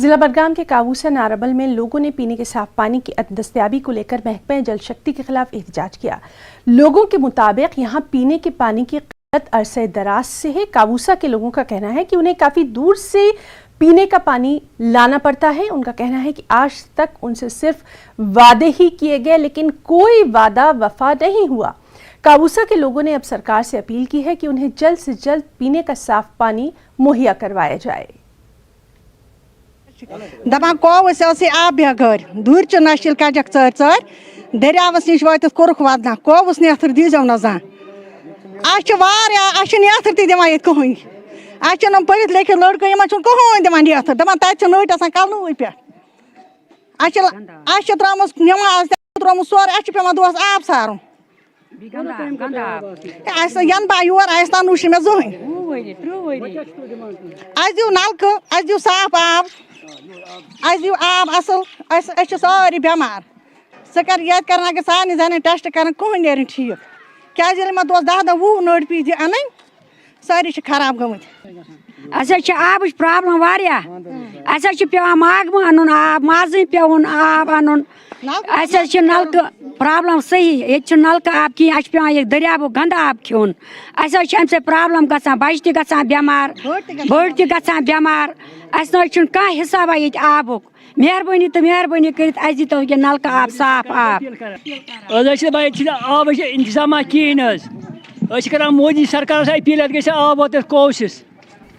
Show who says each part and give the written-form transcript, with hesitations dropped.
Speaker 1: जिला बडगाम के काबूसा नाराबल में लोगों ने पीने के साफ पानी की दस्तयाबी को लेकर महकमे जल शक्ति के खिलाफ एहतजाज किया। लोगों के मुताबिक यहाँ पीने के पानी की किल्लत अरसे दराज से है। काबूसा के लोगों का कहना है कि उन्हें काफी दूर से पीने का पानी लाना पड़ता है। उनका कहना है कि आज तक उनसे सिर्फ वादे ही किए गए, लेकिन कोई वादा वफा नहीं हुआ। काबूसा के लोगों ने अब सरकार से अपील की है कि उन्हें जल्द से जल्द पीने का साफ पानी मुहैया करवाया जाए।
Speaker 2: दपान कोवस आब बेघर दूर च नशिल कजक चर दरियावस नश वात कोरुख वदना कोवस नेथर दीजो न जान नेथर तह दिवान ये कहन अम पढ़ लिखित लड़क इन कहन दिवान नेथर दपान तत नट आसान कलनू पे त्रुमस नमाज त्रुमस सोर पे दोस आब सारुन यन बह योर आस नुश मे जहन दिव नलक दिव साफ आब दिव आब असल सारी बेमार सह कर ये कर सारे जान टेस्ट कर कहन नीर ठीक क्या मे दोस 10 वो नड़ पी अन सारी खराब गमत
Speaker 3: आब प्रॉब्लम पे मागम अन आब माज पेन आब अन नलक प्रॉब्लम सही ये नलक आब कहीं पे ये दरियाब गंद आब खोन अमे प्रॉब्लम गसान बच्चे गसान बेमार बड़ तक बेमार कह हिसाब ये आबुक मेहरबानी तो मेहरबानी कर दीतो ये नलक आब साफ आब
Speaker 4: आब इंतजाम कहें कर मोदी सरकार अपील आब वात कोशिश